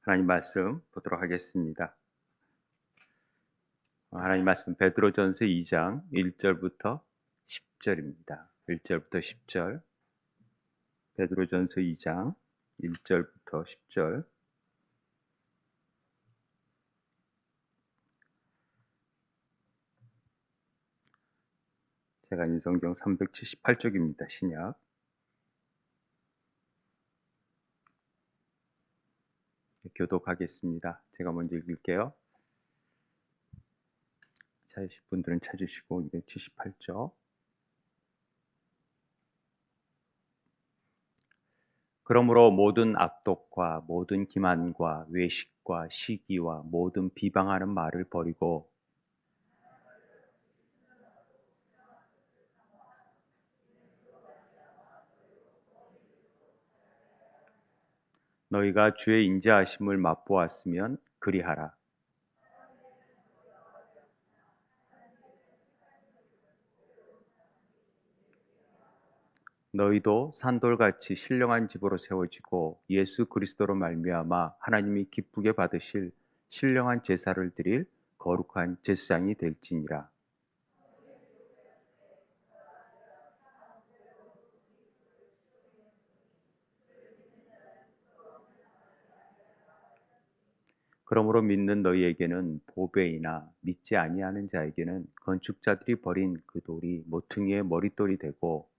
하나님 말씀 보도록 하겠습니다. 하나님 말씀 베드로전서 2장 1절부터 10절입니다. 1절부터 10절. 베드로전서 2장 1절부터 10절. 제가 인 성경 378쪽입니다. 신약. 교독하겠습니다. 제가 먼저 읽을게요. 찾으실 분들은 찾으시고 278쪽. 그러므로 모든 악독과 모든 기만과 외식과 시기와 모든 비방하는 말을 버리고 너희가 주의 인자하심을 맛보았으면 그리하라. 너희도 산돌같이 신령한 집으로 세워지고 예수 그리스도로 말미암아 하나님이 기쁘게 받으실 신령한 제사를 드릴 거룩한 제사장이 될지니라. 그러므로 믿는 너희에게는 보배이나 믿지 아니하는 자에게는 건축자들이 버린 그 돌이 모퉁이의 머릿돌이 되고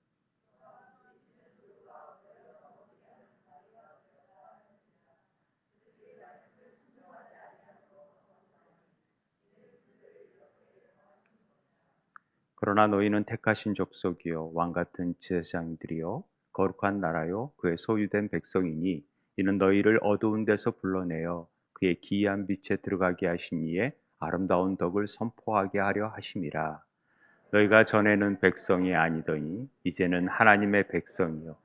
그러나 너희는 택하신 족속이요 왕 같은 제사장들이요 거룩한 나라요 그의 소유된 백성이니 이는 너희를 어두운 데서 불러내어 그의 기이한 빛에 들어가게 하신 이의 아름다운 덕을 선포하게 하려 하심이라. 너희가 전에는 백성이 아니더니 이제는 하나님의 백성이요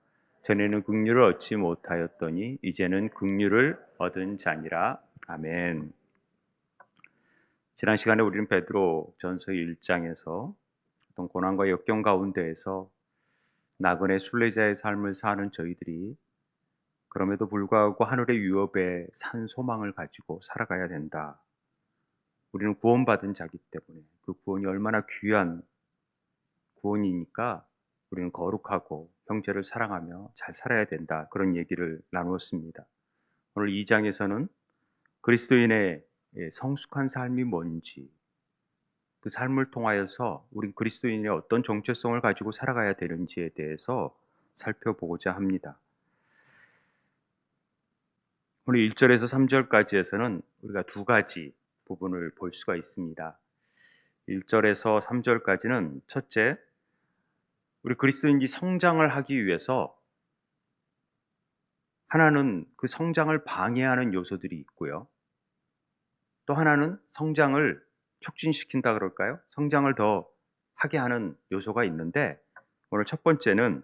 전에는 긍휼을 얻지 못하였더니 이제는 긍휼을 얻은 자니라. 아멘. 지난 시간에 우리는 베드로 전서 1장에서 어떤 고난과 역경 가운데에서 나그네 순례자의 삶을 사는 저희들이 그럼에도 불구하고 하늘의 유업에 산 소망을 가지고 살아가야 된다. 우리는 구원받은 자기 때문에 그 구원이 얼마나 귀한 구원이니까 우리는 거룩하고 형제를 사랑하며 잘 살아야 된다. 그런 얘기를 나누었습니다. 오늘 2장에서는 그리스도인의 성숙한 삶이 뭔지, 그 삶을 통하여서 우리 그리스도인이 어떤 정체성을 가지고 살아가야 되는지에 대해서 살펴보고자 합니다. 오늘 1절에서 3절까지에서는 우리가 두 가지 부분을 볼 수가 있습니다. 1절에서 3절까지는 첫째, 우리 그리스도인이 성장을 하기 위해서 하나는 그 성장을 방해하는 요소들이 있고요. 또 하나는 성장을 촉진시킨다 그럴까요? 성장을 더 하게 하는 요소가 있는데 오늘 첫 번째는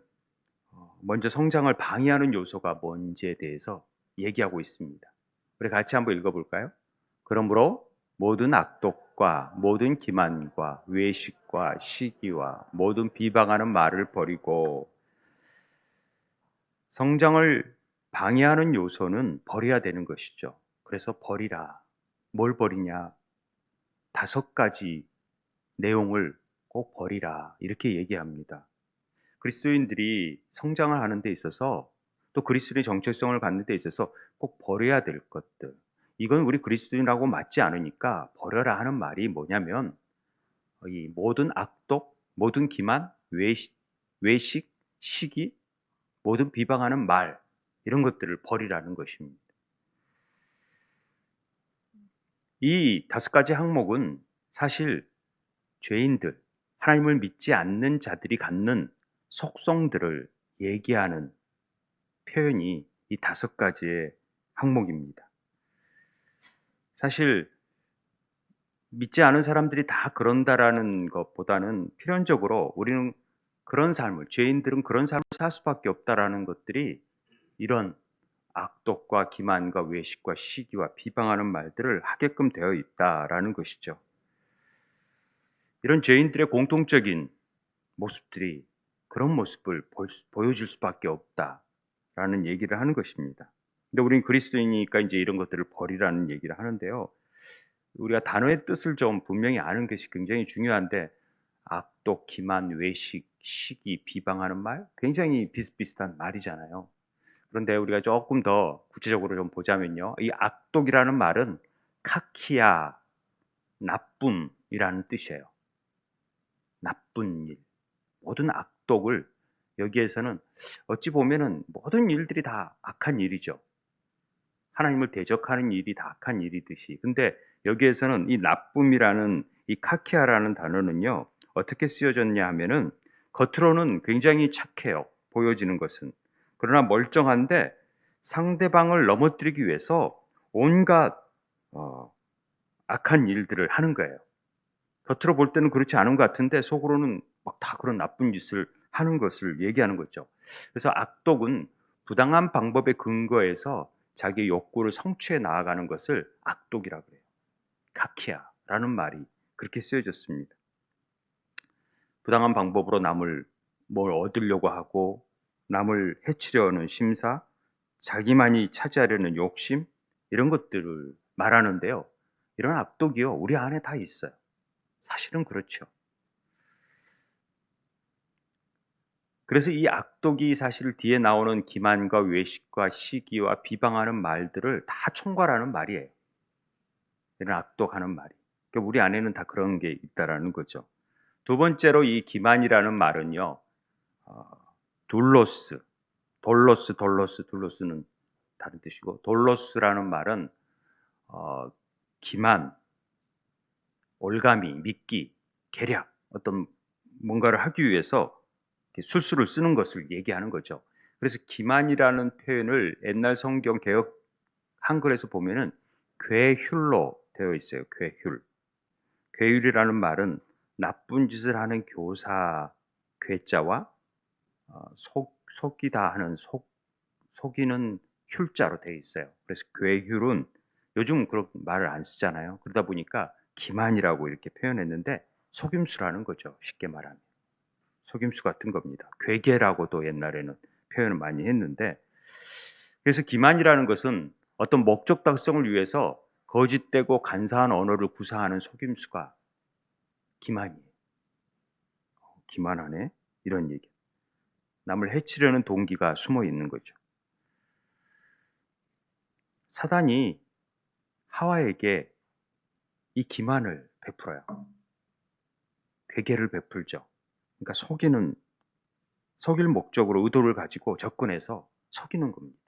먼저 성장을 방해하는 요소가 뭔지에 대해서 얘기하고 있습니다. 우리 같이 한번 읽어볼까요? 그러므로 모든 악독과 모든 기만과 외식과 시기와 모든 비방하는 말을 버리고 성장을 방해하는 요소는 버려야 되는 것이죠. 그래서 버리라. 뭘 버리냐? 5가지 내용을 꼭 버리라. 이렇게 얘기합니다. 그리스도인들이 성장을 하는 데 있어서 또 그리스도의 정체성을 갖는 데 있어서 꼭 버려야 될 것들. 이건 우리 그리스도인하고 맞지 않으니까 버려라 하는 말이 뭐냐면 이 모든 악독, 모든 기만, 외식, 시기, 모든 비방하는 말 이런 것들을 버리라는 것입니다. 이 5가지 항목은 사실 죄인들, 하나님을 믿지 않는 자들이 갖는 속성들을 얘기하는 표현이 이 5가지의 항목입니다. 사실 믿지 않은 사람들이 다 그런다라는 것보다는 필연적으로 우리는 그런 삶을, 죄인들은 그런 삶을 살 수밖에 없다라는 것들이 이런 악독과 기만과 외식과 시기와 비방하는 말들을 하게끔 되어 있다라는 것이죠. 이런 죄인들의 공통적인 모습들이 그런 모습을 보여줄 수밖에 없다라는 얘기를 하는 것입니다. 근데 우리는 그리스도인이니까 이제 이런 것들을 버리라는 얘기를 하는데요. 우리가 단어의 뜻을 좀 분명히 아는 것이 굉장히 중요한데, 악독, 기만, 외식, 시기, 비방하는 말, 굉장히 비슷비슷한 말이잖아요. 그런데 우리가 조금 더 구체적으로 좀 보자면요. 이 악독이라는 말은 카키야, 나쁨이라는 뜻이에요. 나쁜 일. 모든 악독을, 여기에서는 어찌 보면은 모든 일들이 다 악한 일이죠. 하나님을 대적하는 일이 다 악한 일이듯이. 근데 여기에서는 이 나쁨이라는, 이 카키아라는 단어는요, 어떻게 쓰여졌냐 하면은, 겉으로는 굉장히 착해요. 보여지는 것은. 그러나 멀쩡한데 상대방을 넘어뜨리기 위해서 온갖 어, 악한 일들을 하는 거예요. 겉으로 볼 때는 그렇지 않은 것 같은데 속으로는 막 다 그런 나쁜 짓을 하는 것을 얘기하는 거죠. 그래서 악독은 부당한 방법에 근거해서 자기 욕구를 성취해 나아가는 것을 악독이라고 해요. 카키아라는 말이 그렇게 쓰여졌습니다. 부당한 방법으로 남을 뭘 얻으려고 하고, 남을 해치려는 심사, 자기만이 차지하려는 욕심, 이런 것들을 말하는데요. 이런 악독이요, 우리 안에 다 있어요. 사실은 그렇죠. 그래서 이 악독이 사실 뒤에 나오는 기만과 외식과 시기와 비방하는 말들을 다 총괄하는 말이에요. 이런 악독하는 말이. 그러니까 우리 안에는 다 그런 게 있다라는 거죠. 두 번째로 이 기만이라는 말은요, 어, 둘로스, 둘로스는 다른 뜻이고, 돌로스라는 말은 어, 기만, 올가미, 미끼, 계략, 어떤 뭔가를 하기 위해서 술수를 쓰는 것을 얘기하는 거죠. 그래서 기만이라는 표현을 옛날 성경 개역 한글에서 보면은 괴휼로 되어 있어요. 괴휼. 괴휼이라는 말은 나쁜 짓을 하는 교사 괴자와 속이다 하는 속이는 휼자로 되어 있어요. 그래서 괴휼은 요즘 그런 말을 안 쓰잖아요. 그러다 보니까 기만이라고 이렇게 표현했는데 속임수라는 거죠. 쉽게 말하면. 속임수 같은 겁니다. 괴계라고도 옛날에는 표현을 많이 했는데, 그래서 기만이라는 것은 어떤 목적 달성을 위해서 거짓되고 간사한 언어를 구사하는 속임수가 기만이에요. 기만하네? 이런 얘기. 남을 해치려는 동기가 숨어 있는 거죠. 사단이 하와에게 이 기만을 베풀어요. 괴계를 베풀죠. 그러니까 속일 목적으로 의도를 가지고 접근해서 속이는 겁니다.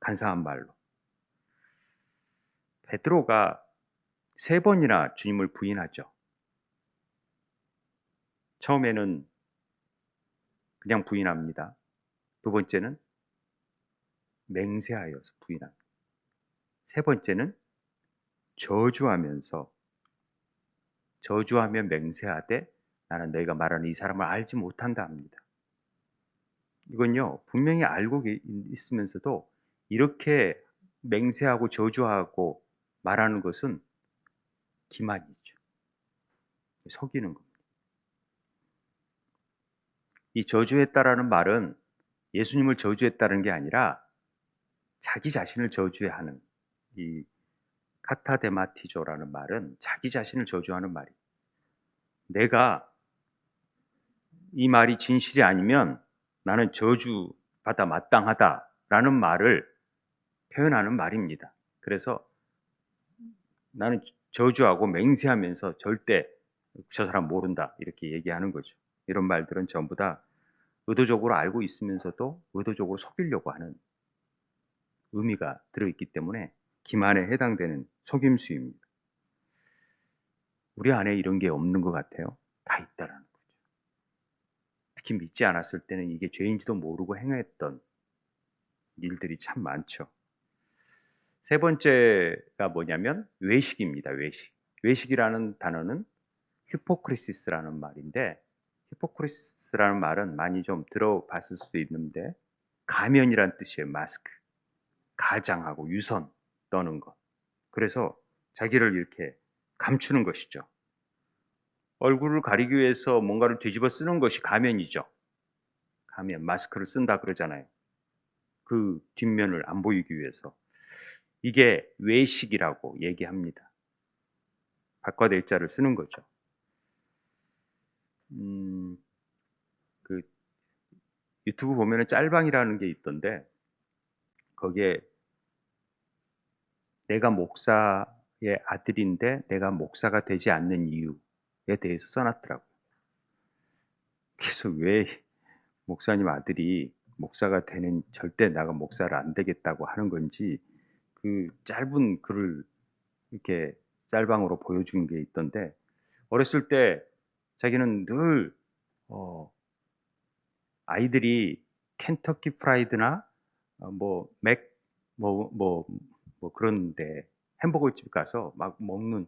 간사한 말로. 베드로가 3번이나 주님을 부인하죠. 처음에는 그냥 부인합니다. 두 번째는 맹세하여서 부인합니다. 세 번째는 저주하며 맹세하되 나는 너희가 말하는 이 사람을 알지 못한다 합니다. 이건요, 분명히 알고 있으면서도 이렇게 맹세하고 저주하고 말하는 것은 기만이죠. 속이는 겁니다. 이 저주했다라는 말은 예수님을 저주했다는 게 아니라 자기 자신을 저주하는, 이 카타데마티조라는 말은 자기 자신을 저주하는 말이에요. 내가 이 말이 진실이 아니면 나는 저주받아 마땅하다라는 말을 표현하는 말입니다. 그래서 나는 저주하고 맹세하면서 절대 저 사람 모른다 이렇게 얘기하는 거죠. 이런 말들은 전부 다 의도적으로 알고 있으면서도 의도적으로 속이려고 하는 의미가 들어있기 때문에 기만에 해당되는 속임수입니다. 우리 안에 이런 게 없는 것 같아요. 다 있다라는 거죠. 특히 믿지 않았을 때는 이게 죄인지도 모르고 행했던 일들이 참 많죠. 세 번째가 뭐냐면 외식입니다. 외식. 외식이라는 단어는 히포크리시스라는 말인데, 히포크리시스라는 말은 많이 좀 들어봤을 수도 있는데 가면이란 뜻이에요. 마스크. 가장하고 유선 떠는 것. 그래서 자기를 이렇게 감추는 것이죠. 얼굴을 가리기 위해서 뭔가를 뒤집어 쓰는 것이 가면이죠. 가면, 마스크를 쓴다 그러잖아요. 그 뒷면을 안 보이기 위해서. 이게 외식이라고 얘기합니다. 박과대자를 쓰는 거죠. 음, 그 유튜브 보면은 짤방이라는 게 있던데 거기에 내가 목사의 아들인데 내가 목사가 되지 않는 이유에 대해서 써놨더라고요. 그래서 왜 목사님 아들이 목사가 되는 절대 내가 목사를 안 되겠다고 하는 건지 그 짧은 글을 이렇게 짤방으로 보여준 게 있던데 어렸을 때 자기는 늘 아이들이 켄터키 프라이드나 뭐 그런데 햄버거 집 가서 막 먹는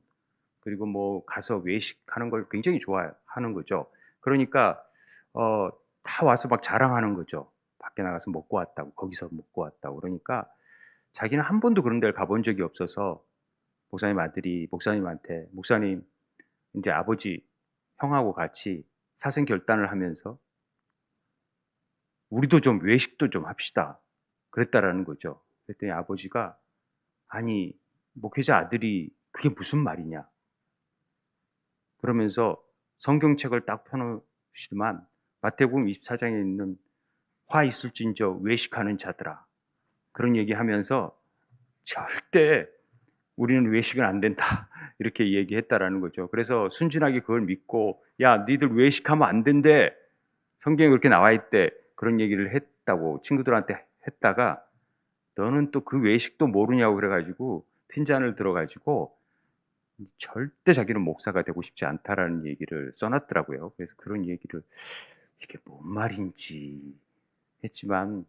그리고 뭐 가서 외식하는 걸 굉장히 좋아하는 거죠. 그러니까 어, 다 와서 막 자랑하는 거죠. 밖에 나가서 먹고 왔다고 거기서 먹고 왔다고 그러니까 자기는 한 번도 그런 데를 가본 적이 없어서 목사님 아들이 목사님한테 목사님 이제 아버지 형하고 같이 사생 결단을 하면서 우리도 좀 외식도 좀 합시다. 그랬다라는 거죠. 그랬더니 아버지가 아니 목회자 아들이 그게 무슨 말이냐. 그러면서 성경책을 딱 펴놓으시더만 마태복음 24장에 있는 화 있을진저 외식하는 자들아. 그런 얘기하면서 절대 우리는 외식은 안 된다. 이렇게 얘기했다라는 거죠. 그래서 순진하게 그걸 믿고 야 니들 외식하면 안 된대. 성경에 그렇게 나와 있대. 그런 얘기를 했다고 친구들한테 했다가 너는 또 그 외식도 모르냐고 그래가지고 핀잔을 들어가지고 절대 자기는 목사가 되고 싶지 않다라는 얘기를 써놨더라고요. 그래서 그런 얘기를 이게 뭔 말인지 했지만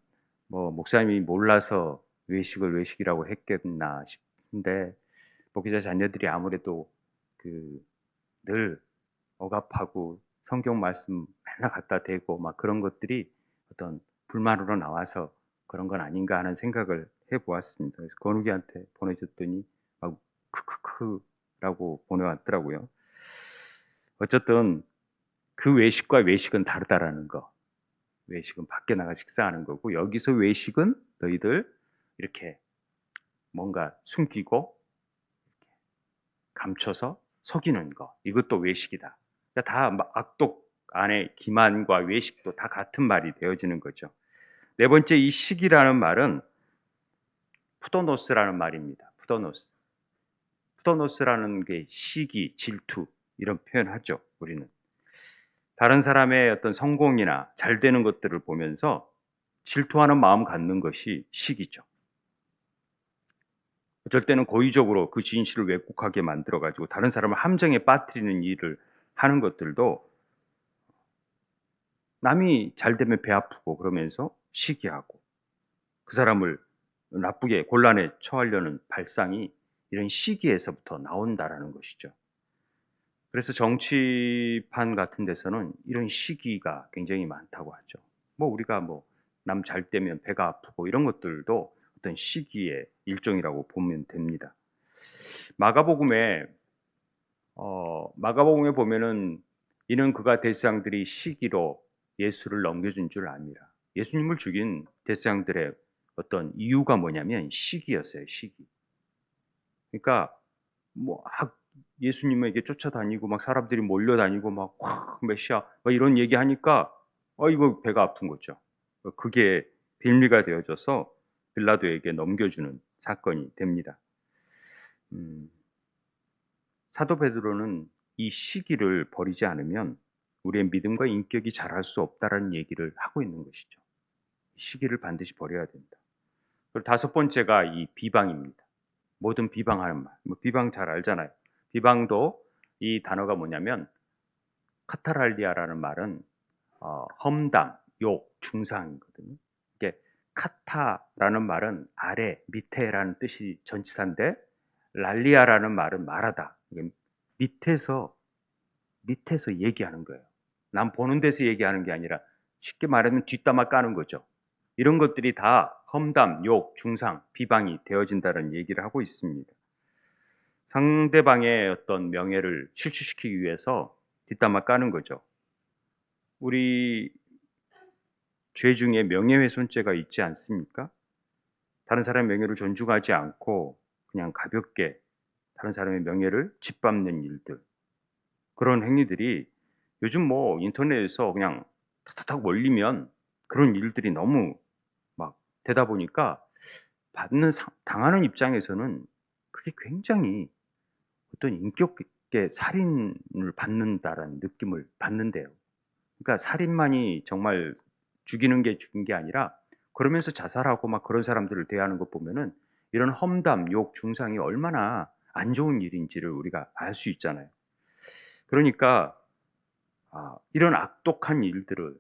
뭐 목사님이 몰라서 외식이라고 했겠나 싶은데 목회자 자녀들이 아무래도 그 늘 억압하고 성경 말씀 맨날 갖다 대고 막 그런 것들이 어떤 불만으로 나와서 그런 건 아닌가 하는 생각을 해보았습니다. 그래서 건욱이한테 보내줬더니 막 크크크라고 보내왔더라고요. 어쨌든 그 외식과 외식은 다르다라는 거. 외식은 밖에 나가 식사하는 거고 여기서 외식은 너희들 이렇게 뭔가 숨기고 감춰서 속이는 거. 이것도 외식이다. 다 악독 안에 기만과 외식도 다 같은 말이 되어지는 거죠. 네 번째 이 식이라는 말은 푸도노스라는 말입니다. 푸도노스라는 게 시기, 질투 이런 표현하죠. 우리는 다른 사람의 어떤 성공이나 잘 되는 것들을 보면서 질투하는 마음 갖는 것이 식이죠. 어쩔 때는 고의적으로 그 진실을 왜곡하게 만들어가지고 다른 사람을 함정에 빠뜨리는 일을 하는 것들도 남이 잘 되면 배 아프고 그러면서 시기하고 그 사람을 나쁘게 곤란에 처하려는 발상이 이런 시기에서부터 나온다라는 것이죠. 그래서 정치판 같은 데서는 이런 시기가 굉장히 많다고 하죠. 뭐 우리가 뭐 남 잘 되면 배가 아프고 이런 것들도 어떤 시기의 일종이라고 보면 됩니다. 마가복음에 마가복음에 보면은 이는 그가 대제사장들이 시기로 예수를 넘겨준 줄 압니다. 예수님을 죽인 대제사장들의 어떤 이유가 뭐냐면 시기였어요. 시기. 그러니까 막 예수님에게 쫓아다니고 막 사람들이 몰려다니고 막 메시아 막 이런 얘기하니까 이거 배가 아픈 거죠. 그게 빌미가 되어져서 빌라도에게 넘겨주는 사건이 됩니다. 음, 사도 베드로는 이 시기를 버리지 않으면 우리의 믿음과 인격이 자랄 수 없다라는 얘기를 하고 있는 것이죠. 시기를 반드시 버려야 된다. 그리고 다섯 번째가 이 비방입니다. 모든 비방하는 말. 뭐 비방 잘 알잖아요. 비방도 이 단어가 뭐냐면 카타랄리아라는 말은 험담, 욕, 중상이거든요. 이게 카타라는 말은 아래, 밑에라는 뜻이 전치사인데 랄리아라는 말은 말하다. 이게 밑에서 얘기하는 거예요. 남 보는 데서 얘기하는 게 아니라 쉽게 말하면 뒷담화 까는 거죠. 이런 것들이 다 험담, 욕, 중상, 비방이 되어진다는 얘기를 하고 있습니다. 상대방의 어떤 명예를 실추시키기 위해서 뒷담화 까는 거죠. 우리 죄 중에 명예훼손죄가 있지 않습니까? 다른 사람의 명예를 존중하지 않고 그냥 가볍게 다른 사람의 명예를 짓밟는 일들, 그런 행위들이 요즘 뭐 인터넷에서 그냥 탁탁탁 몰리면 그런 일들이 너무 막 되다 보니까 당하는 입장에서는 그게 굉장히 어떤 인격 있게 살인을 받는다라는 느낌을 받는데요. 그러니까 살인만이 정말 죽이는 게 죽인 게 아니라 그러면서 자살하고 막 그런 사람들을 대하는 것 보면은 이런 험담, 욕, 중상이 얼마나 안 좋은 일인지를 우리가 알 수 있잖아요. 그러니까 이런 악독한 일들을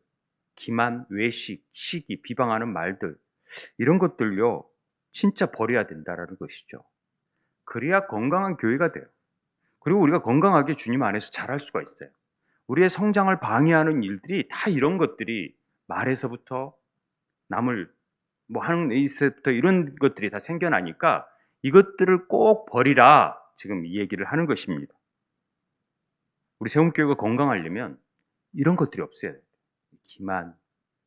기만, 외식, 시기, 비방하는 말들, 이런 것들요 진짜 버려야 된다라는 것이죠. 그래야 건강한 교회가 돼요. 그리고 우리가 건강하게 주님 안에서 자랄 수가 있어요. 우리의 성장을 방해하는 일들이 다 이런 것들이 말에서부터 남을 뭐 하는 에서부터 이런 것들이 다 생겨나니까 이것들을 꼭 버리라, 지금 이 얘기를 하는 것입니다. 우리 세움교회가 건강하려면 이런 것들이 없어야 돼요. 기만,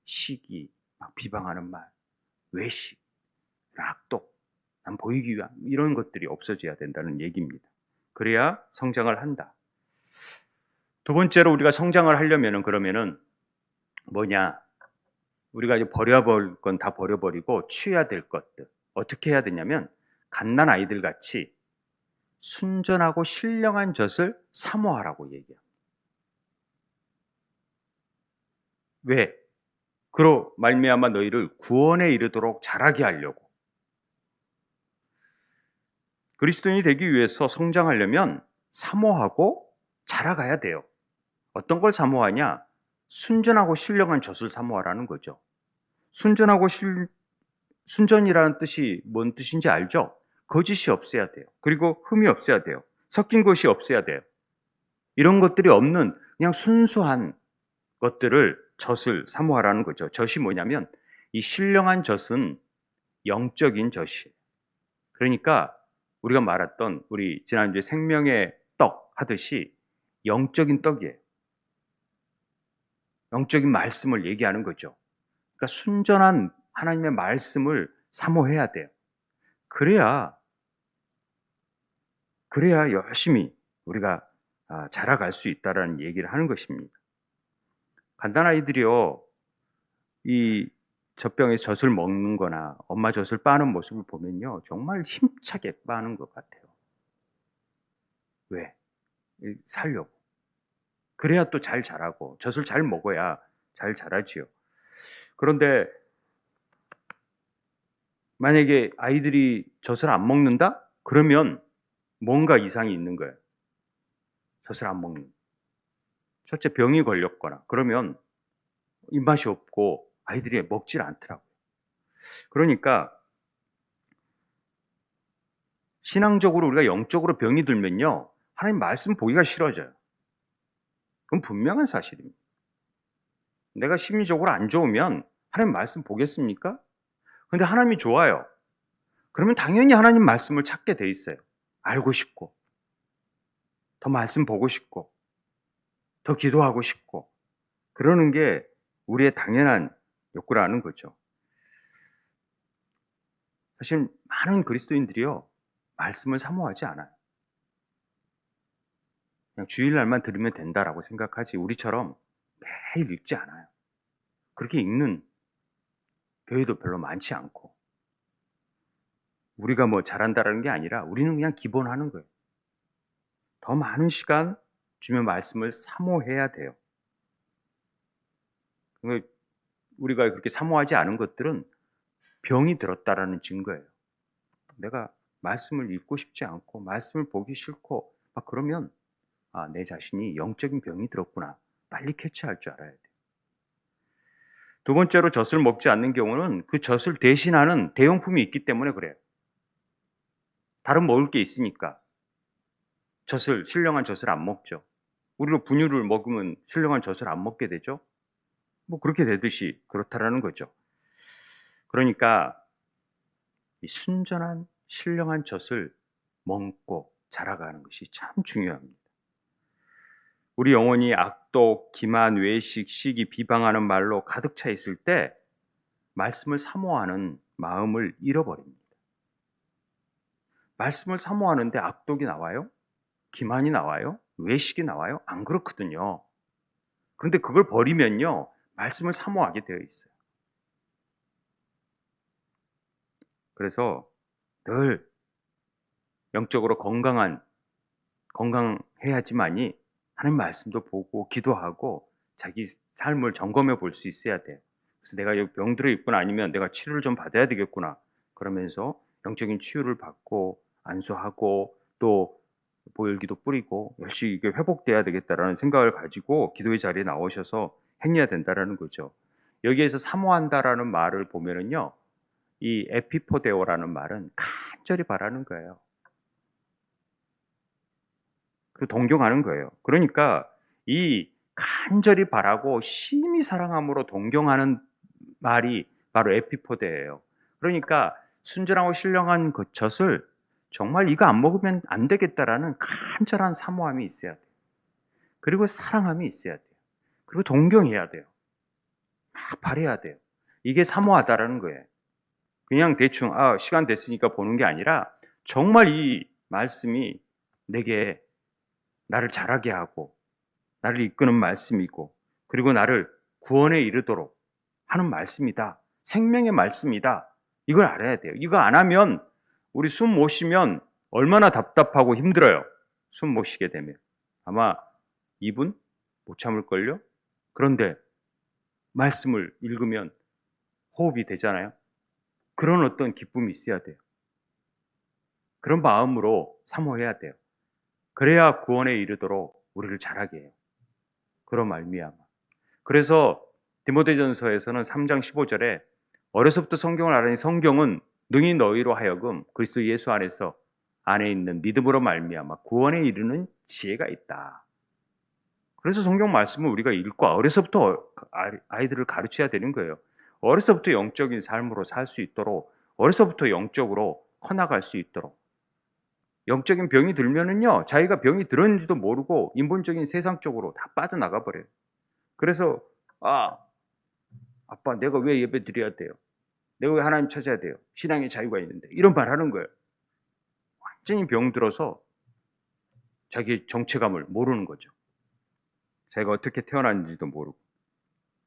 시기, 막 비방하는 말, 외식, 악독, 남 보이기 위한 이런 것들이 없어져야 된다는 얘기입니다. 그래야 성장을 한다. 두 번째로 우리가 성장을 하려면은 그러면은 뭐냐? 우리가 이제 버려버릴 건 다 버려버리고 취해야 될 것들. 어떻게 해야 되냐면 갓난 아이들 같이 순전하고 신령한 젖을 사모하라고 얘기해요. 왜? 그로 말미암아 너희를 구원에 이르도록 자라게 하려고. 그리스도인이 되기 위해서 성장하려면 사모하고 자라가야 돼요. 어떤 걸 사모하냐? 순전하고 신령한 젖을 사모하라는 거죠. 순전이라는 뜻이 뭔 뜻인지 알죠? 거짓이 없어야 돼요. 그리고 흠이 없어야 돼요. 섞인 것이 없어야 돼요. 이런 것들이 없는 그냥 순수한 것들을 젖을 사모하라는 거죠. 젖이 뭐냐면 이 신령한 젖은 영적인 젖이에요. 그러니까 우리가 말했던 우리 지난주에 생명의 떡 하듯이 영적인 떡이에요. 영적인 말씀을 얘기하는 거죠. 그러니까 순전한 하나님의 말씀을 사모해야 돼요. 그래야 열심히 우리가 자라갈 수 있다라는 얘기를 하는 것입니다. 갓난아이들이요, 이 젖병에서 젖을 먹는 거나 엄마 젖을 빠는 모습을 보면요, 정말 힘차게 빠는 것 같아요. 왜? 살려고. 그래야 또 잘 자라고, 젖을 잘 먹어야 잘 자라지요. 그런데 만약에 아이들이 젖을 안 먹는다? 그러면 뭔가 이상이 있는 거예요. 젖을 안 먹는. 첫째, 병이 걸렸거나 그러면 입맛이 없고 아이들이 먹질 않더라고요. 그러니까 신앙적으로 우리가 영적으로 병이 들면요, 하나님 말씀 보기가 싫어져요. 그건 분명한 사실입니다. 내가 심리적으로 안 좋으면 하나님 말씀 보겠습니까? 근데 하나님이 좋아요. 그러면 당연히 하나님 말씀을 찾게 돼 있어요. 알고 싶고, 더 말씀 보고 싶고, 더 기도하고 싶고, 그러는 게 우리의 당연한 욕구라는 거죠. 사실 많은 그리스도인들이요, 말씀을 사모하지 않아요. 그냥 주일날만 들으면 된다라고 생각하지 우리처럼 매일 읽지 않아요. 그렇게 읽는 교회도 별로 많지 않고, 우리가 뭐 잘한다라는 게 아니라 우리는 그냥 기본하는 거예요. 더 많은 시간 주면 말씀을 사모해야 돼요. 우리가 그렇게 사모하지 않은 것들은 병이 들었다라는 증거예요. 내가 말씀을 읽고 싶지 않고 말씀을 보기 싫고 막 그러면 내 자신이 영적인 병이 들었구나. 빨리 캐치할 줄 알아야 돼. 두 번째로 젖을 먹지 않는 경우는 그 젖을 대신하는 대용품이 있기 때문에 그래요. 다른 먹을 게 있으니까 신령한 젖을 안 먹죠. 우리로 분유를 먹으면 신령한 젖을 안 먹게 되죠. 뭐 그렇게 되듯이 그렇다라는 거죠. 그러니까 이 순전한 신령한 젖을 먹고 자라가는 것이 참 중요합니다. 우리 영혼이 악독, 기만, 외식, 시기, 비방하는 말로 가득 차 있을 때 말씀을 사모하는 마음을 잃어버립니다. 말씀을 사모하는데 악독이 나와요? 기만이 나와요? 외식이 나와요? 안 그렇거든요. 그런데 그걸 버리면요, 말씀을 사모하게 되어 있어요. 그래서 늘 영적으로 건강해야지만이 하나님 말씀도 보고 기도하고 자기 삶을 점검해 볼 수 있어야 돼요. 그래서 내가 여기 병들어 있구나, 아니면 내가 치료를 좀 받아야 되겠구나, 그러면서 영적인 치유를 받고 안수하고 또 보혈기도 뿌리고 열심히 이게 회복돼야 되겠다라는 생각을 가지고 기도의 자리에 나오셔서 행해야 된다라는 거죠. 여기에서 사모한다라는 말을 보면은요, 이 에피포데오라는 말은 간절히 바라는 거예요. 그 동경하는 거예요. 그러니까 이 간절히 바라고 심히 사랑함으로 동경하는 말이 바로 에피포데예요. 그러니까 순전하고 신령한 그 젖을 정말 이거 안 먹으면 안 되겠다라는 간절한 사모함이 있어야 돼요. 그리고 사랑함이 있어야 돼요. 그리고 동경해야 돼요. 막 바래야 돼요. 이게 사모하다라는 거예요. 그냥 대충 시간 됐으니까 보는 게 아니라 정말 이 말씀이 내게 나를 자라게 하고 나를 이끄는 말씀이고, 그리고 나를 구원에 이르도록 하는 말씀이다. 생명의 말씀이다. 이걸 알아야 돼요. 이거 안 하면 우리 숨 못 쉬면 얼마나 답답하고 힘들어요. 숨 못 쉬게 되면. 아마 2분 못 참을걸요? 그런데 말씀을 읽으면 호흡이 되잖아요. 그런 어떤 기쁨이 있어야 돼요. 그런 마음으로 사모해야 돼요. 그래야 구원에 이르도록 우리를 자라게 해요. 그런 말미암아. 그래서 디모데전서에서는 3장 15절에 어려서부터 성경을 알아니 성경은 능히 너희로 하여금 그리스도 예수 안에 있는 믿음으로 말미암아 구원에 이르는 지혜가 있다. 그래서 성경 말씀을 우리가 읽고 어려서부터 아이들을 가르쳐야 되는 거예요. 어려서부터 영적인 삶으로 살 수 있도록, 어려서부터 영적으로 커나갈 수 있도록. 영적인 병이 들면은요, 자기가 병이 들었는지도 모르고 인본적인 세상적으로 다 빠져나가 버려요. 그래서 아빠 내가 왜 예배 드려야 돼요? 내가 왜 하나님 찾아야 돼요? 신앙의 자유가 있는데. 이런 말 하는 거예요. 완전히 병들어서 자기 정체감을 모르는 거죠. 자기가 어떻게 태어났는지도 모르고.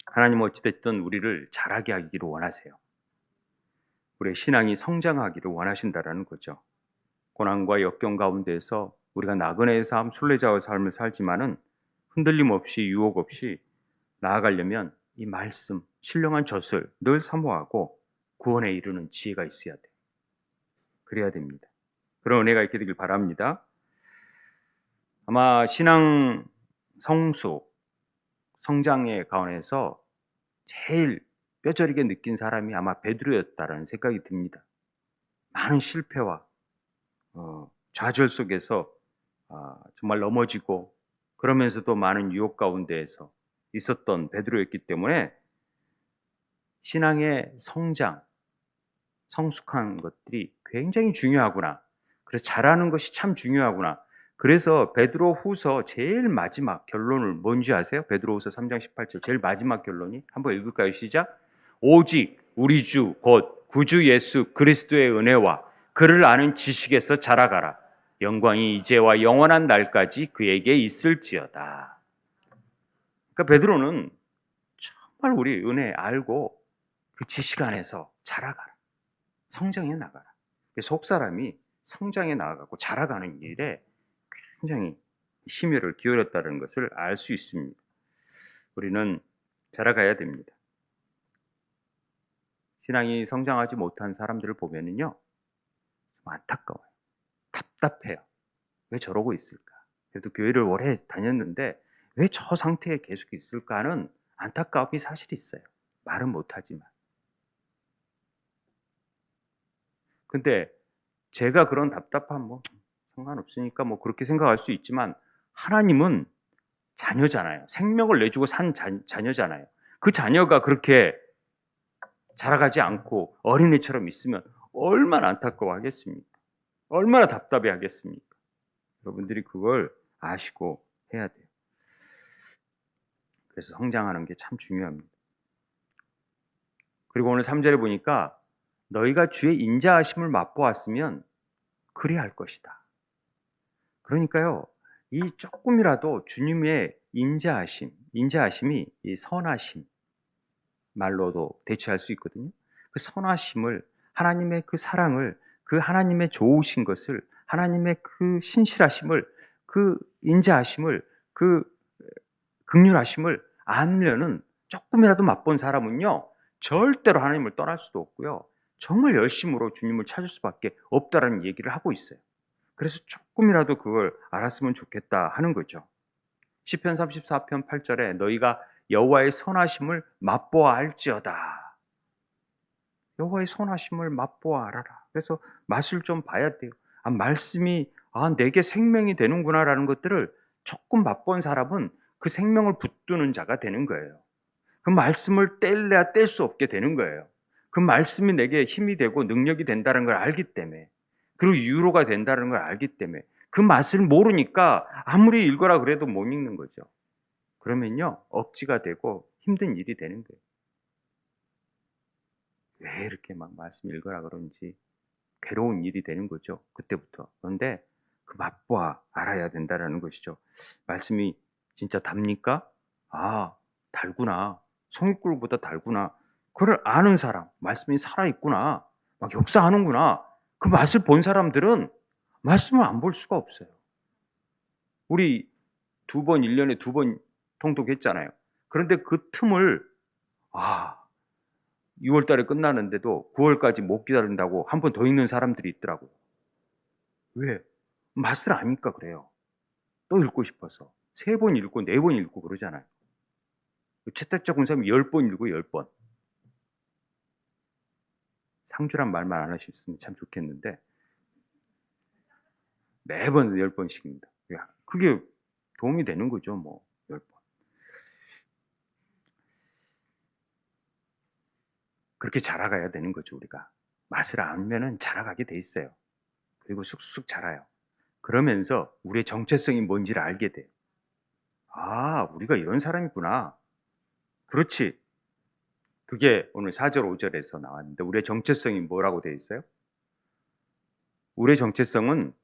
하나님은 어찌됐든 우리를 자라게 하기를 원하세요. 우리의 신앙이 성장하기를 원하신다라는 거죠. 고난과 역경 가운데서 우리가 나그네의 삶, 순례자의 삶을 살지만은 흔들림 없이 유혹 없이 나아가려면 이 말씀, 신령한 젖을 늘 사모하고 구원에 이르는 지혜가 있어야 돼요. 그래야 됩니다. 그런 은혜가 있게 되길 바랍니다. 아마 신앙 성장의 가운데서 제일 뼈저리게 느낀 사람이 아마 베드로였다라는 생각이 듭니다. 많은 실패와 좌절 속에서 정말 넘어지고 그러면서도 많은 유혹 가운데에서 있었던 베드로였기 때문에 신앙의 성장, 성숙한 것들이 굉장히 중요하구나. 그래서 잘하는 것이 참 중요하구나. 그래서 베드로 후서 제일 마지막 결론을 뭔지 아세요? 베드로 후서 3장 18절 제일 마지막 결론이 한번 읽을까요? 시작. 오직 우리 주 곧 구주 예수 그리스도의 은혜와 그를 아는 지식에서 자라가라. 영광이 이제와 영원한 날까지 그에게 있을지어다. 그러니까 베드로는 정말 우리 은혜 알고 그 지식 안에서 자라가라. 성장해 나가라. 속 사람이 성장해 나가고 자라가는 일에 굉장히 심혈을 기울였다는 것을 알 수 있습니다. 우리는 자라가야 됩니다. 신앙이 성장하지 못한 사람들을 보면은요, 좀 안타까워요. 답답해요. 왜 저러고 있을까? 그래도 교회를 오래 다녔는데 왜 저 상태에 계속 있을까 하는 안타까움이 사실 있어요. 말은 못하지만. 근데 제가 그런 답답함 상관없으니까 그렇게 생각할 수 있지만 하나님은 자녀잖아요. 생명을 내주고 산 자녀잖아요. 그 자녀가 그렇게 자라가지 않고 어린애처럼 있으면 얼마나 안타까워하겠습니까? 얼마나 답답해 하겠습니까? 여러분들이 그걸 아시고 해야 돼요. 그래서 성장하는 게 참 중요합니다. 그리고 오늘 3절에 보니까 너희가 주의 인자하심을 맛보았으면 그리할 것이다. 그러니까요, 이 조금이라도 주님의 인자하심이 이 선하심, 말로도 대체할 수 있거든요. 그 선하심을, 하나님의 그 사랑을, 그 하나님의 좋으신 것을, 하나님의 그 신실하심을, 그 인자하심을, 그 긍휼하심을 알면은, 조금이라도 맛본 사람은요, 절대로 하나님을 떠날 수도 없고요, 정말 열심으로 주님을 찾을 수밖에 없다라는 얘기를 하고 있어요. 그래서 조금이라도 그걸 알았으면 좋겠다 하는 거죠. 시편 34편 8절에 너희가 여호와의 선하심을 맛보아 알지어다. 여호와의 선하심을 맛보아 알아라. 그래서 맛을 좀 봐야 돼요. 말씀이 내게 생명이 되는구나라는 것들을 조금 맛본 사람은 그 생명을 붙드는 자가 되는 거예요. 그 말씀을 뗄래야 뗄 수 없게 되는 거예요. 그 말씀이 내게 힘이 되고 능력이 된다는 걸 알기 때문에, 그리고 유로가 된다는 걸 알기 때문에, 그 맛을 모르니까 아무리 읽어라 그래도 못 읽는 거죠. 그러면요, 억지가 되고 힘든 일이 되는 거예요. 왜 이렇게 막 말씀 읽어라 그러는지 괴로운 일이 되는 거죠, 그때부터. 그런데 그 맛보아 알아야 된다는 것이죠. 말씀이 진짜 답니까? 달구나. 송이꿀보다 달구나. 그걸 아는 사람, 말씀이 살아있구나, 막 역사하는구나, 그 맛을 본 사람들은 말씀을 안 볼 수가 없어요. 우리 1년에 2번 통독했잖아요. 그런데 그 틈을 6월 달에 끝나는데도 9월까지 못 기다린다고 한 번 더 읽는 사람들이 있더라고요. 왜? 맛을 아니까 그래요. 또 읽고 싶어서. 3번 읽고 4번 읽고 그러잖아요. 채택자 군사님이 10번 읽고 10번. 상주란 말만 안 하셨으면 참 좋겠는데 매번 10번씩입니다. 그게 도움이 되는 거죠, 뭐. 10번. 그렇게 자라가야 되는 거죠, 우리가. 맛을 알면은 자라가게 돼 있어요. 그리고 쑥쑥 자라요. 그러면서 우리의 정체성이 뭔지를 알게 돼요. 우리가 이런 사람이구나. 그렇지. 그게 오늘 4절 5절에서 나왔는데, 우리의 정체성이 뭐라고 되어 있어요? 우리의 정체성은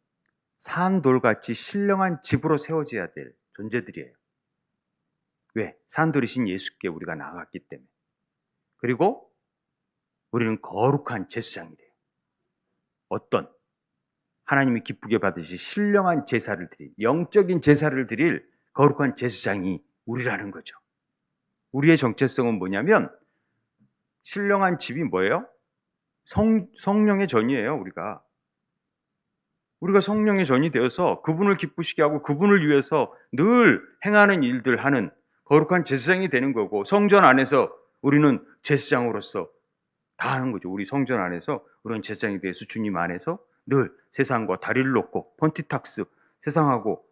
산돌같이 신령한 집으로 세워져야 될 존재들이에요. 왜? 산돌이신 예수께 우리가 나아갔기 때문에. 그리고 우리는 거룩한 제사장이 돼요. 어떤? 하나님이 기쁘게 받으실 신령한 제사를 드릴, 영적인 제사를 드릴 거룩한 제사장이 우리라는 거죠. 우리의 정체성은 뭐냐면, 신령한 집이 뭐예요? 성령의 전이에요. 우리가 성령의 전이 되어서 그분을 기쁘시게 하고 그분을 위해서 늘 행하는 일들 하는 거룩한 제사장이 되는 거고, 성전 안에서 우리는 제사장으로서 다 하는 거죠. 우리 성전 안에서 우리는 제사장이 돼서 주님 안에서 늘 세상과 다리를 놓고, 폰티탁스, 세상하고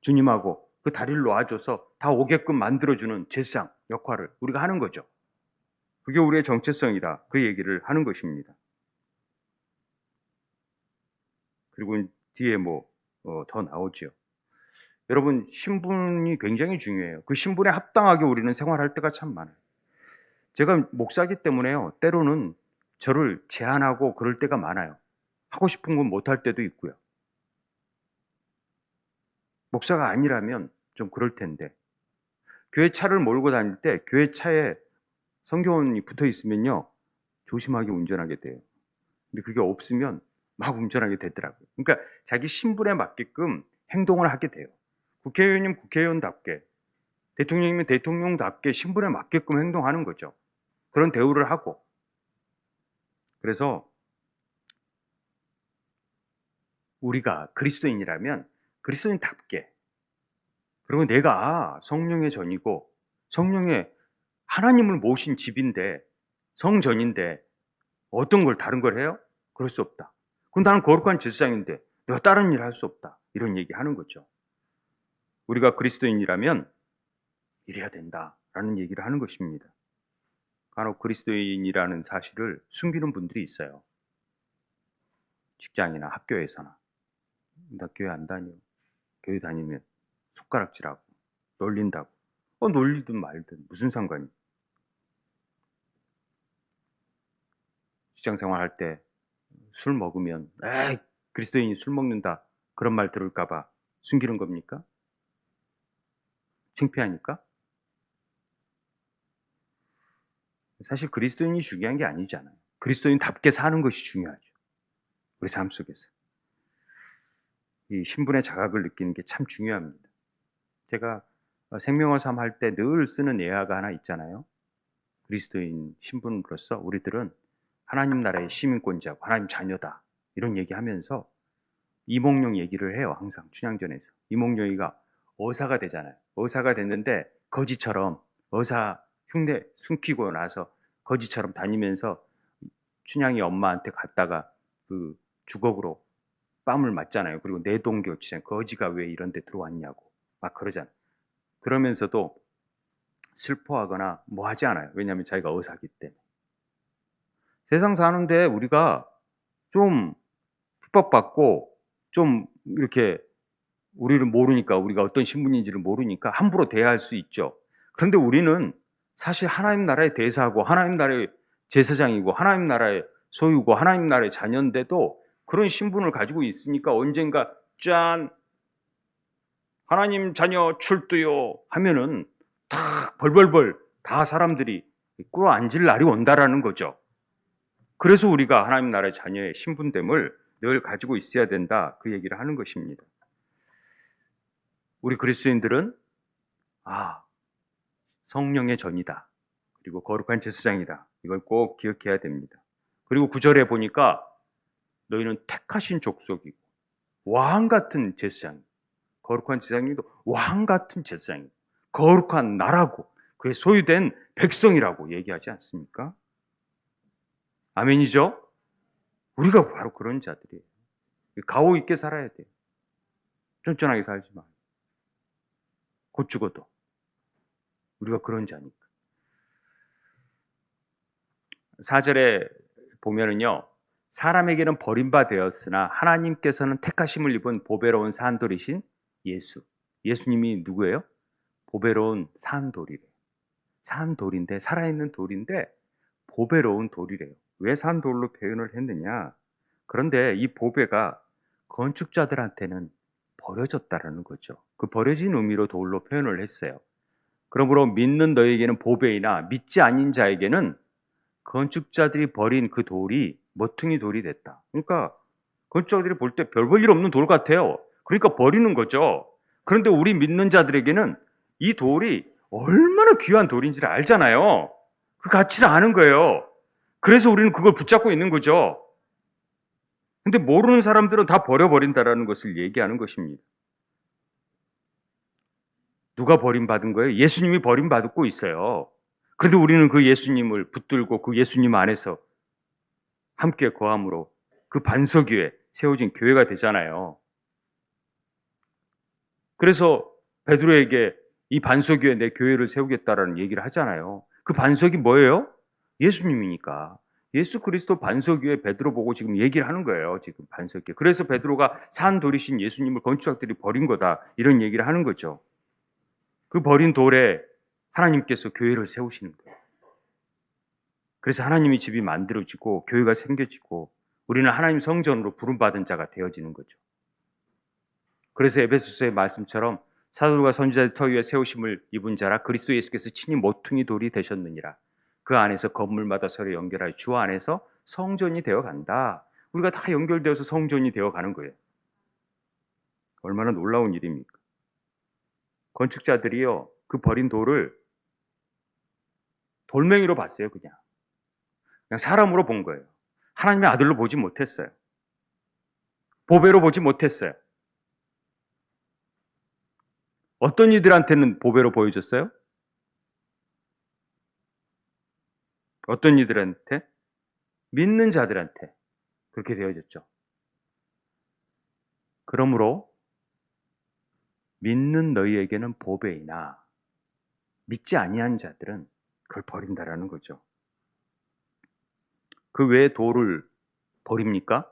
주님하고 그 다리를 놓아줘서 다 오게끔 만들어주는 제사장 역할을 우리가 하는 거죠. 그게 우리의 정체성이다, 그 얘기를 하는 것입니다. 그리고 뒤에 더 나오죠. 여러분, 신분이 굉장히 중요해요. 그 신분에 합당하게 우리는 생활할 때가 참 많아요. 제가 목사기 때문에요, 때로는 저를 제한하고 그럴 때가 많아요. 하고 싶은 건 못할 때도 있고요. 목사가 아니라면 좀 그럴 텐데, 교회 차를 몰고 다닐 때 교회 차에 성경원이 붙어 있으면요, 조심하게 운전하게 돼요. 근데 그게 없으면 막 운전하게 되더라고요. 그러니까 자기 신분에 맞게끔 행동을 하게 돼요. 국회의원이면 국회의원답게, 대통령이면 대통령답게 신분에 맞게끔 행동하는 거죠. 그런 대우를 하고. 그래서 우리가 그리스도인이라면 그리스도인답게, 그리고 내가 성령의 전이고 성령의 하나님을 모신 집인데, 성전인데 어떤 걸 다른 걸 해요? 그럴 수 없다. 그럼 나는 거룩한 제사장인데 내가 다른 일을 할 수 없다, 이런 얘기하는 거죠. 우리가 그리스도인이라면 이래야 된다라는 얘기를 하는 것입니다. 간혹 그리스도인이라는 사실을 숨기는 분들이 있어요. 직장이나 학교에서나. 나 교회 안 다녀. 교회 다니면 손가락질하고 놀린다고. 놀리든 말든 무슨 상관이. 직장 생활할 때 술 먹으면 에이 그리스도인이 술 먹는다 그런 말 들을까 봐 숨기는 겁니까? 창피하니까? 사실 그리스도인이 중요한 게 아니잖아요. 그리스도인답게 사는 것이 중요하죠. 우리 삶 속에서. 이 신분의 자각을 느끼는 게 참 중요합니다. 제가 생명의 삶 할 때 늘 쓰는 예화가 하나 있잖아요. 그리스도인 신분으로서 우리들은 하나님 나라의 시민권자고 하나님 자녀다. 이런 얘기하면서 이몽룡 얘기를 해요. 항상 춘향전에서. 이몽룡이가 의사가 되잖아요. 의사가 됐는데 거지처럼 의사 흉내 숨기고 나서 거지처럼 다니면서 춘향이 엄마한테 갔다가 그 주걱으로 뺨을 맞잖아요. 그리고 내동교치잖아요. 거지가 왜 이런 데 들어왔냐고 막 그러잖아요. 그러면서도 슬퍼하거나 뭐 하지 않아요. 왜냐하면 자기가 의사기 때문에. 세상 사는데 우리가 좀 핍박받고 좀 이렇게 우리를 모르니까 우리가 어떤 신분인지를 모르니까 함부로 대할 수 있죠. 그런데 우리는 사실 하나님 나라의 대사고 하나님 나라의 제사장이고 하나님 나라의 소유고 하나님 나라의 자녀인데도 그런 신분을 가지고 있으니까 언젠가 짠 하나님 자녀 출두요 하면은 다 벌벌벌 다 사람들이 꿇어앉을 날이 온다라는 거죠. 그래서 우리가 하나님 나라의 자녀의 신분됨을 늘 가지고 있어야 된다 그 얘기를 하는 것입니다. 우리 그리스도인들은 성령의 전이다. 그리고 거룩한 제사장이다. 이걸 꼭 기억해야 됩니다. 그리고 9절에 보니까 너희는 택하신 족속이고 왕 같은 제사장, 거룩한 제사장님도 왕 같은 제사장이고 거룩한 나라고 그의 소유된 백성이라고 얘기하지 않습니까? 아멘이죠? 우리가 바로 그런 자들이에요. 가오 있게 살아야 돼요. 쫀쫀하게 살지 마. 곧 죽어도 우리가 그런 자니까. 4절에 보면은요. 사람에게는 버림받았으나 하나님께서는 택하심을 입은 보배로운 산돌이신 예수. 예수님이 누구예요? 보배로운 산돌이래요. 산돌인데 살아있는 돌인데 보배로운 돌이래요. 왜 산돌로 표현을 했느냐? 그런데 이 보배가 건축자들한테는 버려졌다라는 거죠. 그 버려진 의미로 돌로 표현을 했어요. 그러므로 믿는 너에게는 보배이나 믿지 않는 자에게는 건축자들이 버린 그 돌이 머퉁이 돌이 됐다. 그러니까 건축자들이 볼 때 별 볼 일 없는 돌 같아요. 그러니까 버리는 거죠. 그런데 우리 믿는 자들에게는 이 돌이 얼마나 귀한 돌인지를 알잖아요. 그 가치를 아는 거예요. 그래서 우리는 그걸 붙잡고 있는 거죠. 근데 모르는 사람들은 다 버려버린다라는 것을 얘기하는 것입니다. 누가 버림받은 거예요? 예수님이 버림받고 있어요. 그런데 우리는 그 예수님을 붙들고 그 예수님 안에서 함께 거함으로 그 반석 위에 세워진 교회가 되잖아요. 그래서 베드로에게 이 반석 위에 내 교회를 세우겠다라는 얘기를 하잖아요. 그 반석이 뭐예요? 예수님이니까. 예수 그리스도 반석 위에 베드로 보고 지금 얘기를 하는 거예요. 지금 반석 위에. 그래서 베드로가 산 돌이신 예수님을 건축학들이 버린 거다. 이런 얘기를 하는 거죠. 그 버린 돌에 하나님께서 교회를 세우시는 거예요. 그래서 하나님의 집이 만들어지고 교회가 생겨지고 우리는 하나님 성전으로 부름받은 자가 되어지는 거죠. 그래서 에베소서의 말씀처럼 사도들과 선지자의 터 위에 세우심을 입은 자라 그리스도 예수께서 친히 모퉁이 돌이 되셨느니라. 그 안에서 건물마다 서로 연결하여 주 안에서 성전이 되어 간다. 우리가 다 연결되어서 성전이 되어 가는 거예요. 얼마나 놀라운 일입니까? 건축자들이요, 그 버린 돌을 돌멩이로 봤어요, 그냥 사람으로 본 거예요. 하나님의 아들로 보지 못했어요. 보배로 보지 못했어요. 어떤 이들한테는 보배로 보여줬어요? 어떤 이들한테? 믿는 자들한테 그렇게 되어졌죠. 그러므로 믿는 너희에게는 보배이나 믿지 아니한 자들은 그걸 버린다라는 거죠. 그 왜 돌을 버립니까?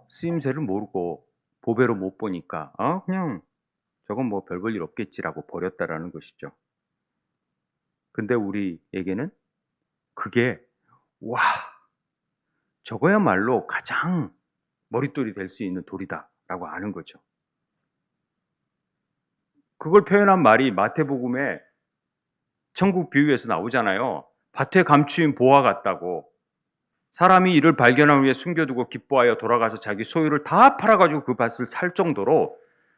쓰임새를 모르고 보배로 못 보니까 그냥 저건 뭐 별 볼 일 없겠지라고 버렸다라는 것이죠. 근데 우리에게는 그게 와, 저거야말로 가장 머릿돌이 될 수 있는 돌이다라고 아는 거죠. 그걸 표현한 말이 마태복음에 천국 비유에서 나오잖아요. 밭에 감추인 보화 같다고. 사람이 이를 발견한 후에 숨겨두고 기뻐하여 돌아가서 자기 소유를 다 팔아가지고 그 밭을 살 정도로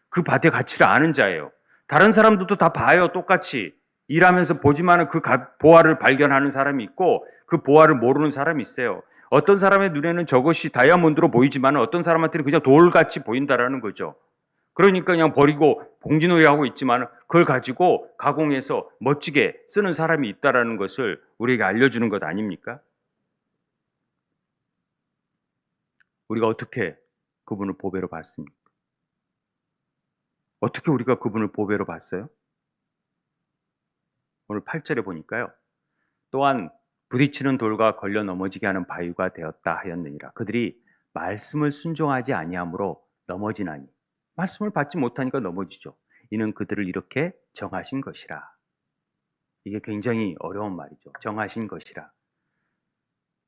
그 밭의 가치를 아는 자예요. 다른 사람들도 다 봐요. 똑같이. 일하면서 보지만은 그 보화를 발견하는 사람이 있고 그 보화를 모르는 사람이 있어요. 어떤 사람의 눈에는 저것이 다이아몬드로 보이지만 어떤 사람한테는 그냥 돌같이 보인다라는 거죠. 그러니까 그냥 버리고 공기놀이 하고 있지만 그걸 가지고 가공해서 멋지게 쓰는 사람이 있다라는 것을 우리에게 알려주는 것 아닙니까? 우리가 어떻게 그분을 보배로 봤습니까? 어떻게 우리가 그분을 보배로 봤어요? 오늘 8절에 보니까요. 또한 부딪히는 돌과 걸려 넘어지게 하는 바위가 되었다 하였느니라. 그들이 말씀을 순종하지 아니하므로 넘어지나니. 말씀을 받지 못하니까 넘어지죠. 이는 그들을 이렇게 정하신 것이라. 이게 굉장히 어려운 말이죠. 정하신 것이라.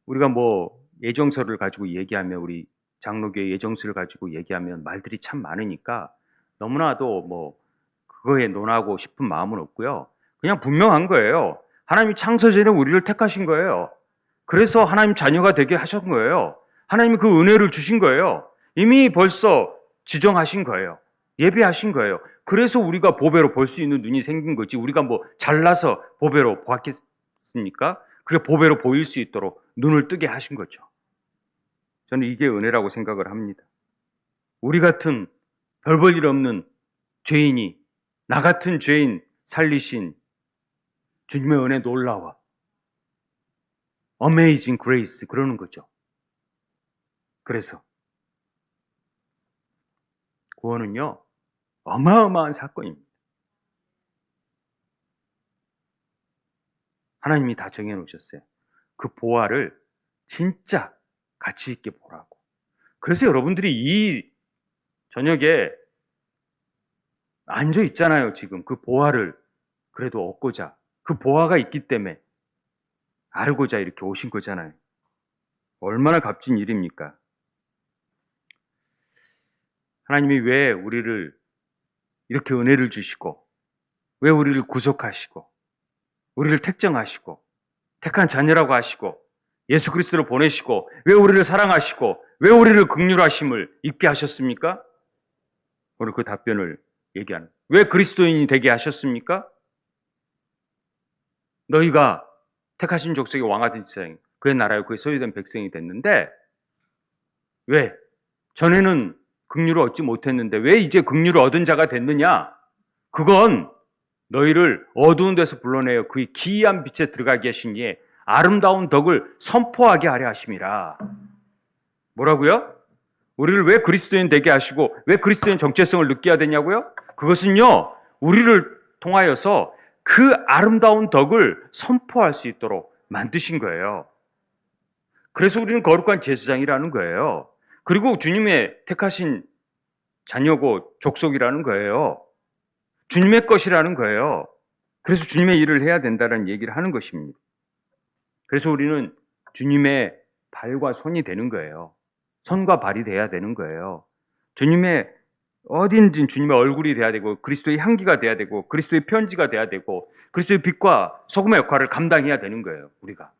우리가 뭐 예정서를 가지고 얘기하면 우리 장로교의 예정서를 가지고 얘기하면 말들이 참 많으니까 너무나도 뭐 그거에 논하고 싶은 마음은 없고요. 그냥 분명한 거예요. 하나님이 창세전에 우리를 택하신 거예요. 그래서 하나님 자녀가 되게 하신 거예요. 하나님이 그 은혜를 주신 거예요. 이미 벌써 지정하신 거예요. 예비하신 거예요. 그래서 우리가 보배로 볼 수 있는 눈이 생긴 거지. 우리가 뭐 잘나서 보배로 보았겠습니까? 그게 보배로 보일 수 있도록 눈을 뜨게 하신 거죠. 저는 이게 은혜라고 생각을 합니다. 우리 같은 별 볼 일 없는 죄인이 나 같은 죄인 살리신 주님의 은혜 놀라워. Amazing Grace 그러는 거죠. 그래서 구원은요 어마어마한 사건입니다. 하나님이 다 정해놓으셨어요. 그 보화를 진짜 가치 있게 보라고. 그래서 여러분들이 이 저녁에 앉아 있잖아요. 지금 그 보화를 그래도 얻고자 그 보화가 있기 때문에 알고자 이렇게 오신 거잖아요. 얼마나 값진 일입니까? 하나님이 왜 우리를 이렇게 은혜를 주시고 왜 우리를 구속하시고 우리를 택정하시고 택한 자녀라고 하시고 예수 그리스도를 보내시고 왜 우리를 사랑하시고 왜 우리를 긍휼하심을 입게 하셨습니까? 오늘 그 답변을 얘기하는. 왜 그리스도인이 되게 하셨습니까? 너희가 택하신 족속의 왕아들 지상 그의 나라에 그의 소유된 백성이 됐는데 왜? 전에는 긍휼을 얻지 못했는데 왜 이제 긍휼을 얻은 자가 됐느냐? 그건 너희를 어두운 데서 불러내어 그의 기이한 빛에 들어가게 하신 이에 아름다운 덕을 선포하게 하려 하심이라. 뭐라고요? 우리를 왜 그리스도인 되게 하시고 왜 그리스도인 정체성을 느껴야 해야 되냐고요? 그것은요, 우리를 통하여서 그 아름다운 덕을 선포할 수 있도록 만드신 거예요. 그래서 우리는 거룩한 제사장이라는 거예요. 그리고 주님의 택하신 자녀고 족속이라는 거예요. 주님의 것이라는 거예요. 그래서 주님의 일을 해야 된다는 얘기를 하는 것입니다. 그래서 우리는 주님의 발과 손이 되는 거예요. 손과 발이 돼야 되는 거예요. 주님의 어딘지 주님의 얼굴이 돼야 되고 그리스도의 향기가 돼야 되고 그리스도의 편지가 돼야 되고 그리스도의 빛과 소금의 역할을 감당해야 되는 거예요. 우리가.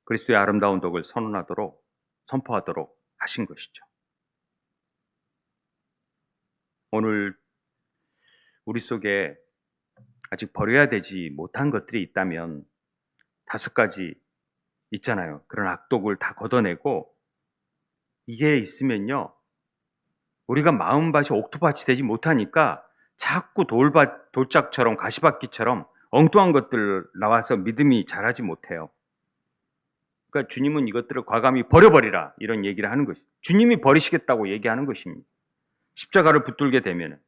그리스도의 아름다운 덕을 선언하도록 선포하도록 하신 것이죠. 오늘 우리 속에 아직 버려야 되지 못한 것들이 있다면 5가지 있잖아요. 그런 악독을 다 걷어내고 이게 있으면요. 우리가 마음밭이 옥토밭이 되지 못하니까 자꾸 돌짝처럼 가시밭기처럼 엉뚱한 것들 나와서 믿음이 자라지 못해요. 그러니까 주님은 이것들을 과감히 버려버리라 이런 얘기를 하는 것이죠. 주님이 버리시겠다고 얘기하는 것입니다. 십자가를 붙들게 되면은.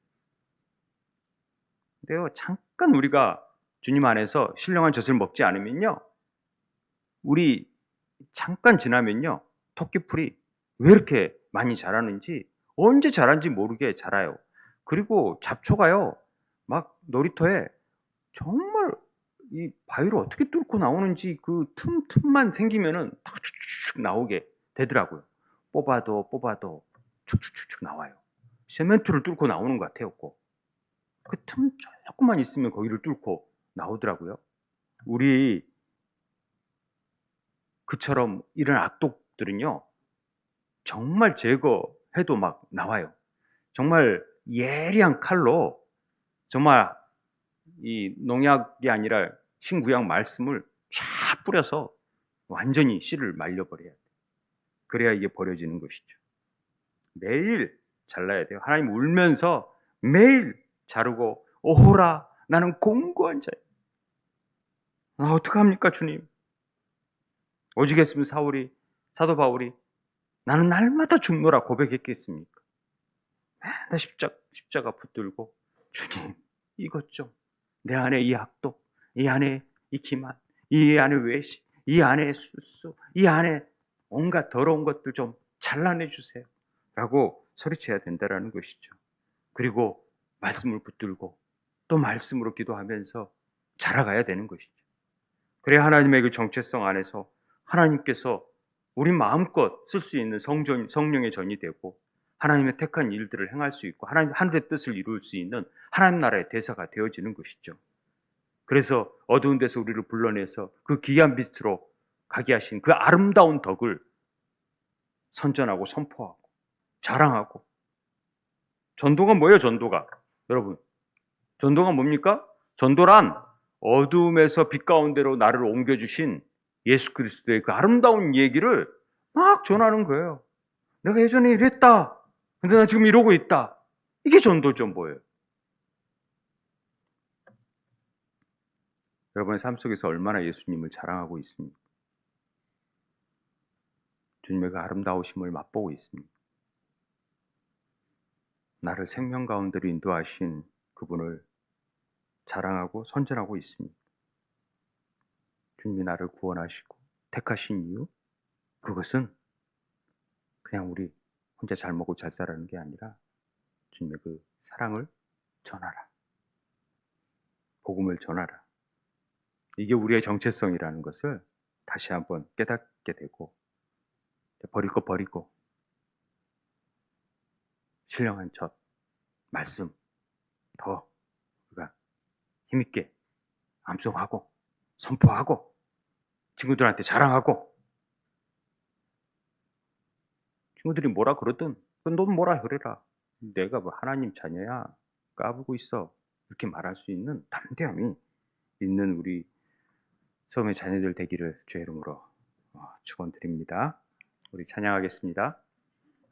근데요, 잠깐 우리가 주님 안에서 신령한 젖을 먹지 않으면요, 우리 잠깐 지나면요, 토끼풀이 왜 이렇게 많이 자라는지, 언제 자란지 모르게 자라요. 그리고 잡초가요, 막 놀이터에 정말 이 바위를 어떻게 뚫고 나오는지 그 틈만 생기면은 다 축축축 나오게 되더라고요. 뽑아도 축축축축 나와요. 세멘트를 뚫고 나오는 것 같아요, 꼭. 그 틈 조금만 있으면 거기를 뚫고 나오더라고요. 우리 그처럼 이런 악독들은요, 정말 제거해도 막 나와요. 정말 예리한 칼로 정말 이 농약이 아니라 신구약 말씀을 쫙 뿌려서 완전히 씨를 말려버려야 돼요. 그래야 이게 버려지는 것이죠. 매일 잘라야 돼요. 하나님 울면서 매일 자르고 오호라 나는 공고한 자예요. 어떡합니까 주님? 오직했으면 사도 바울이 나는 날마다 죽노라 고백했겠습니까? 나 십자가 붙들고 주님 이것 좀 내 안에 이 악독, 이 안에 이 기만, 이 안에 외식, 이 안에 술수, 이 안에 온갖 더러운 것들 좀 잘라내 주세요 라고 소리쳐야 된다는 것이죠. 그리고 말씀을 붙들고 또 말씀으로 기도하면서 자라가야 되는 것이죠. 그래야 하나님의 그 정체성 안에서 하나님께서 우리 마음껏 쓸 수 있는 성령의 전이 되고 하나님의 택한 일들을 행할 수 있고 하늘의 뜻을 이룰 수 있는 하나님 나라의 대사가 되어지는 것이죠. 그래서 어두운 데서 우리를 불러내서 그 귀한 빛으로 가게 하신 그 아름다운 덕을 선전하고 선포하고 자랑하고. 전도가 뭐예요? 전도가 여러분, 전도가 뭡니까? 전도란 어두움에서 빛 가운데로 나를 옮겨주신 예수 그리스도의 그 아름다운 얘기를 막 전하는 거예요. 내가 예전에 이랬다. 근데 나 지금 이러고 있다. 이게 전도죠, 뭐예요? 여러분의 삶 속에서 얼마나 예수님을 자랑하고 있습니까? 주님의 그 아름다우심을 맛보고 있습니다. 나를 생명 가운데로 인도하신 그분을 자랑하고 선전하고 있습니다. 주님이 나를 구원하시고 택하신 이유, 그것은 그냥 우리 혼자 잘 먹고 잘 살라는 게 아니라 주님의 그 사랑을 전하라. 복음을 전하라. 이게 우리의 정체성이라는 것을 다시 한번 깨닫게 되고, 버릴 거 버리고 신령한 첫 말씀 더 우리가 힘있게 암송하고 선포하고 친구들한테 자랑하고, 친구들이 뭐라 그러든 넌 뭐라 그래라. 내가 뭐 하나님 자녀야 까불고 있어. 이렇게 말할 수 있는 담대함이 있는 우리 처음의 자녀들 되기를 주의 이름으로 축원드립니다. 우리 찬양하겠습니다.